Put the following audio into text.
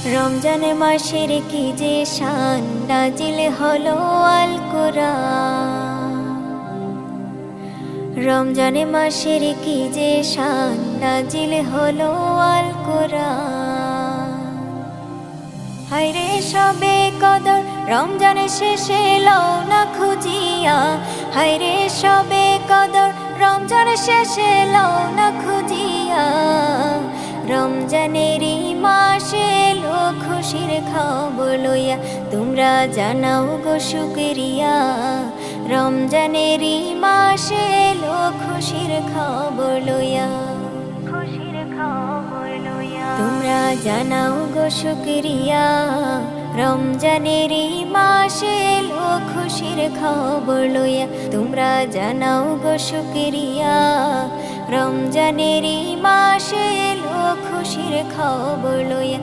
রমজান মাসের কি যে শান, নাজিল হলো আল কোরআন। রমজান মাসের কি যে শান, নাজিল হলো আল কোরআন। হায়রে সবে কদর রমজান শেষে লও না খুঁজিয়া, হায়রে সবে কদর রমজান শেষে লও না খুঁজিয়া। রমজানেরই মাসে এলো খুশির খবর লইয়া, তোমরা জানাও গো শুকরিয়া। রমজানেরই মাসে এলো খুশির খবর লইয়া, খুশির খবর লইয়া তোমরা জানাও গো শুকরিয়া। রমজানেরই মাসে এলো খুশির খবর লইয়া, তোমরা জানাও গো শুকরিয়া। রমজানেরই মাসে এলো খুশির খবর লইয়া।